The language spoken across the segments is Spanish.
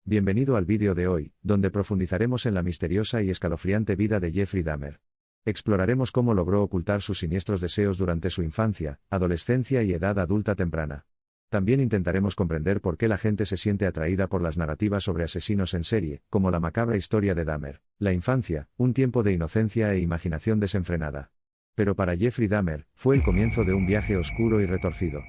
Bienvenido al vídeo de hoy, donde profundizaremos en la misteriosa y escalofriante vida de Jeffrey Dahmer. Exploraremos cómo logró ocultar sus siniestros deseos durante su infancia, adolescencia y edad adulta temprana. También intentaremos comprender por qué la gente se siente atraída por las narrativas sobre asesinos en serie, como la macabra historia de Dahmer. La infancia, un tiempo de inocencia e imaginación desenfrenada. Pero para Jeffrey Dahmer, fue el comienzo de un viaje oscuro y retorcido.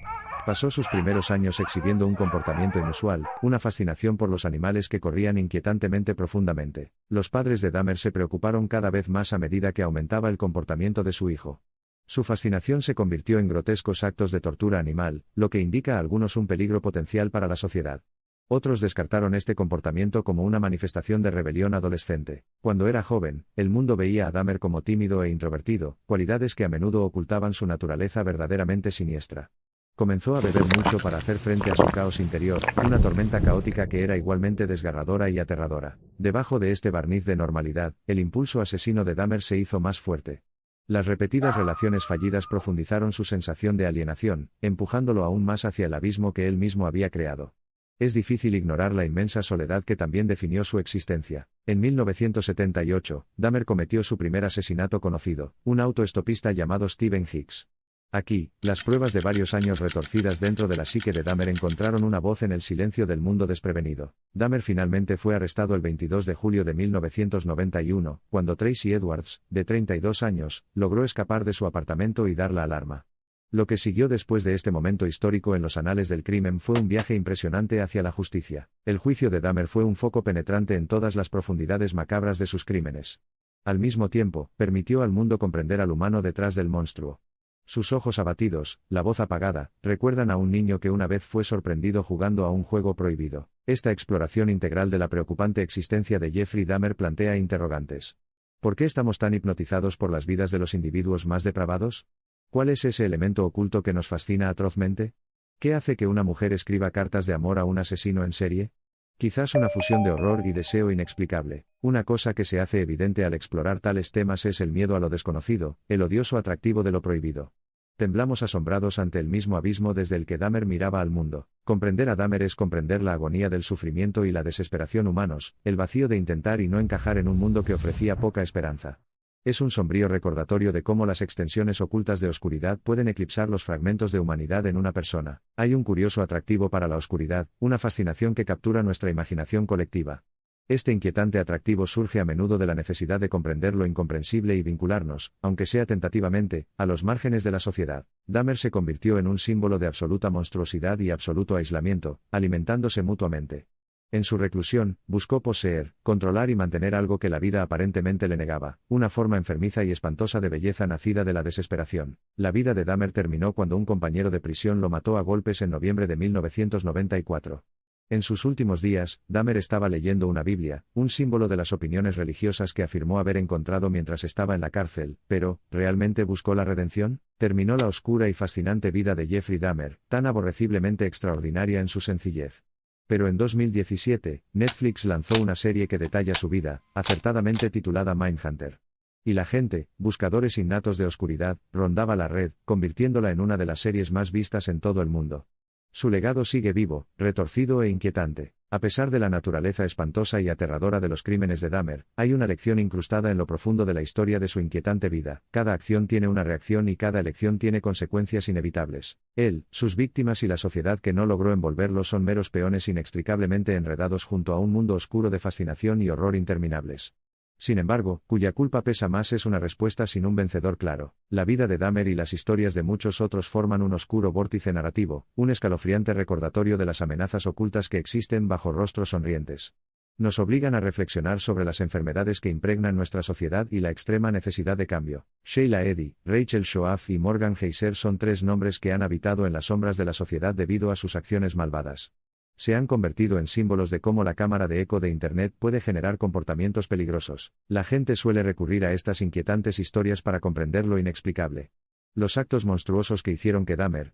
Pasó sus primeros años exhibiendo un comportamiento inusual, una fascinación por los animales que corrían inquietantemente profundamente. Los padres de Dahmer se preocuparon cada vez más a medida que aumentaba el comportamiento de su hijo. Su fascinación se convirtió en grotescos actos de tortura animal, lo que indica a algunos un peligro potencial para la sociedad. Otros descartaron este comportamiento como una manifestación de rebelión adolescente. Cuando era joven, el mundo veía a Dahmer como tímido e introvertido, cualidades que a menudo ocultaban su naturaleza verdaderamente siniestra. Comenzó a beber mucho para hacer frente a su caos interior, una tormenta caótica que era igualmente desgarradora y aterradora. Debajo de este barniz de normalidad, el impulso asesino de Dahmer se hizo más fuerte. Las repetidas relaciones fallidas profundizaron su sensación de alienación, empujándolo aún más hacia el abismo que él mismo había creado. Es difícil ignorar la inmensa soledad que también definió su existencia. En 1978, Dahmer cometió su primer asesinato conocido, un autoestopista llamado Stephen Hicks. Aquí, las pruebas de varios años retorcidas dentro de la psique de Dahmer encontraron una voz en el silencio del mundo desprevenido. Dahmer finalmente fue arrestado el 22 de julio de 1991, cuando Tracy Edwards, de 32 años, logró escapar de su apartamento y dar la alarma. Lo que siguió después de este momento histórico en los anales del crimen fue un viaje impresionante hacia la justicia. El juicio de Dahmer fue un foco penetrante en todas las profundidades macabras de sus crímenes. Al mismo tiempo, permitió al mundo comprender al humano detrás del monstruo. Sus ojos abatidos, la voz apagada, recuerdan a un niño que una vez fue sorprendido jugando a un juego prohibido. Esta exploración integral de la preocupante existencia de Jeffrey Dahmer plantea interrogantes. ¿Por qué estamos tan hipnotizados por las vidas de los individuos más depravados? ¿Cuál es ese elemento oculto que nos fascina atrozmente? ¿Qué hace que una mujer escriba cartas de amor a un asesino en serie? Quizás una fusión de horror y deseo inexplicable. Una cosa que se hace evidente al explorar tales temas es el miedo a lo desconocido, el odioso atractivo de lo prohibido. Temblamos asombrados ante el mismo abismo desde el que Dahmer miraba al mundo. Comprender a Dahmer es comprender la agonía del sufrimiento y la desesperación humanos, el vacío de intentar y no encajar en un mundo que ofrecía poca esperanza. Es un sombrío recordatorio de cómo las extensiones ocultas de oscuridad pueden eclipsar los fragmentos de humanidad en una persona. Hay un curioso atractivo para la oscuridad, una fascinación que captura nuestra imaginación colectiva. Este inquietante atractivo surge a menudo de la necesidad de comprender lo incomprensible y vincularnos, aunque sea tentativamente, a los márgenes de la sociedad. Dahmer se convirtió en un símbolo de absoluta monstruosidad y absoluto aislamiento, alimentándose mutuamente. En su reclusión, buscó poseer, controlar y mantener algo que la vida aparentemente le negaba, una forma enfermiza y espantosa de belleza nacida de la desesperación. La vida de Dahmer terminó cuando un compañero de prisión lo mató a golpes en noviembre de 1994. En sus últimos días, Dahmer estaba leyendo una Biblia, un símbolo de las opiniones religiosas que afirmó haber encontrado mientras estaba en la cárcel, pero, ¿realmente buscó la redención? Terminó la oscura y fascinante vida de Jeffrey Dahmer, tan aborreciblemente extraordinaria en su sencillez. Pero en 2017, Netflix lanzó una serie que detalla su vida, acertadamente titulada Mindhunter. Y la gente, buscadores innatos de oscuridad, rondaba la red, convirtiéndola en una de las series más vistas en todo el mundo. Su legado sigue vivo, retorcido e inquietante. A pesar de la naturaleza espantosa y aterradora de los crímenes de Dahmer, hay una lección incrustada en lo profundo de la historia de su inquietante vida. Cada acción tiene una reacción y cada elección tiene consecuencias inevitables. Él, sus víctimas y la sociedad que no logró envolverlo son meros peones inextricablemente enredados junto a un mundo oscuro de fascinación y horror interminables. Sin embargo, cuya culpa pesa más es una respuesta sin un vencedor claro. La vida de Dahmer y las historias de muchos otros forman un oscuro vórtice narrativo, un escalofriante recordatorio de las amenazas ocultas que existen bajo rostros sonrientes. Nos obligan a reflexionar sobre las enfermedades que impregnan nuestra sociedad y la extrema necesidad de cambio. Sheila Eddy, Rachel Shoaf y Morgan Heiser son tres nombres que han habitado en las sombras de la sociedad debido a sus acciones malvadas. Se han convertido en símbolos de cómo la cámara de eco de Internet puede generar comportamientos peligrosos. La gente suele recurrir a estas inquietantes historias para comprender lo inexplicable. Los actos monstruosos que hicieron que Dahmer,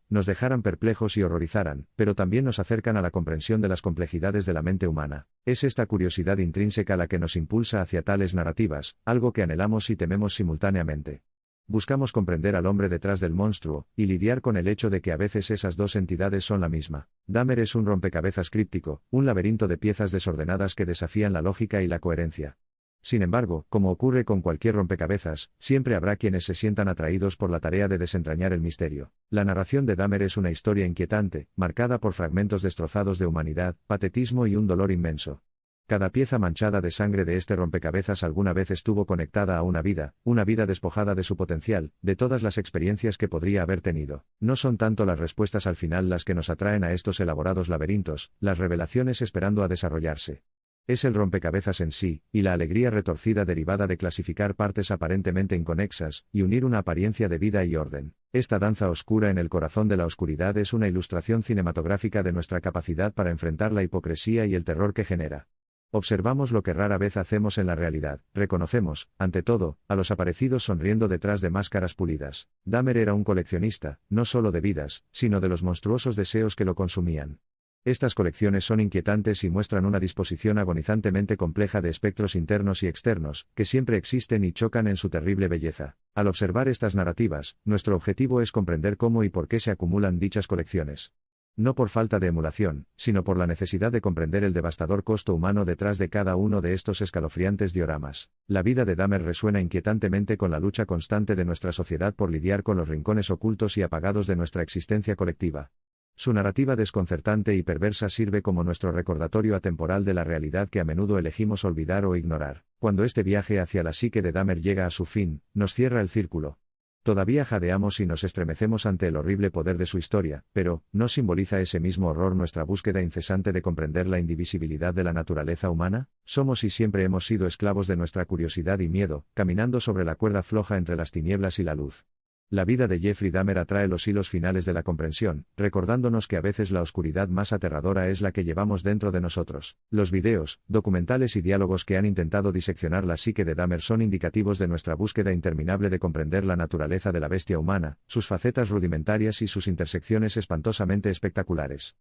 nos dejaran perplejos y horrorizaran, pero también nos acercan a la comprensión de las complejidades de la mente humana. Es esta curiosidad intrínseca la que nos impulsa hacia tales narrativas, algo que anhelamos y tememos simultáneamente. Buscamos comprender al hombre detrás del monstruo, y lidiar con el hecho de que a veces esas dos entidades son la misma. Dahmer es un rompecabezas críptico, un laberinto de piezas desordenadas que desafían la lógica y la coherencia. Sin embargo, como ocurre con cualquier rompecabezas, siempre habrá quienes se sientan atraídos por la tarea de desentrañar el misterio. La narración de Dahmer es una historia inquietante, marcada por fragmentos destrozados de humanidad, patetismo y un dolor inmenso. Cada pieza manchada de sangre de este rompecabezas alguna vez estuvo conectada a una vida despojada de su potencial, de todas las experiencias que podría haber tenido. No son tanto las respuestas al final las que nos atraen a estos elaborados laberintos, las revelaciones esperando a desarrollarse. Es el rompecabezas en sí, y la alegría retorcida derivada de clasificar partes aparentemente inconexas, y unir una apariencia de vida y orden. Esta danza oscura en el corazón de la oscuridad es una ilustración cinematográfica de nuestra capacidad para enfrentar la hipocresía y el terror que genera. Observamos lo que rara vez hacemos en la realidad, reconocemos, ante todo, a los aparecidos sonriendo detrás de máscaras pulidas. Dahmer era un coleccionista, no solo de vidas, sino de los monstruosos deseos que lo consumían. Estas colecciones son inquietantes y muestran una disposición agonizantemente compleja de espectros internos y externos, que siempre existen y chocan en su terrible belleza. Al observar estas narrativas, nuestro objetivo es comprender cómo y por qué se acumulan dichas colecciones. No por falta de emulación, sino por la necesidad de comprender el devastador costo humano detrás de cada uno de estos escalofriantes dioramas. La vida de Dahmer resuena inquietantemente con la lucha constante de nuestra sociedad por lidiar con los rincones ocultos y apagados de nuestra existencia colectiva. Su narrativa desconcertante y perversa sirve como nuestro recordatorio atemporal de la realidad que a menudo elegimos olvidar o ignorar. Cuando este viaje hacia la psique de Dahmer llega a su fin, nos cierra el círculo. Todavía jadeamos y nos estremecemos ante el horrible poder de su historia, pero, ¿no simboliza ese mismo horror nuestra búsqueda incesante de comprender la indivisibilidad de la naturaleza humana? Somos y siempre hemos sido esclavos de nuestra curiosidad y miedo, caminando sobre la cuerda floja entre las tinieblas y la luz. La vida de Jeffrey Dahmer atrae los hilos finales de la comprensión, recordándonos que a veces la oscuridad más aterradora es la que llevamos dentro de nosotros. Los videos, documentales y diálogos que han intentado diseccionar la psique de Dahmer son indicativos de nuestra búsqueda interminable de comprender la naturaleza de la bestia humana, sus facetas rudimentarias y sus intersecciones espantosamente espectaculares.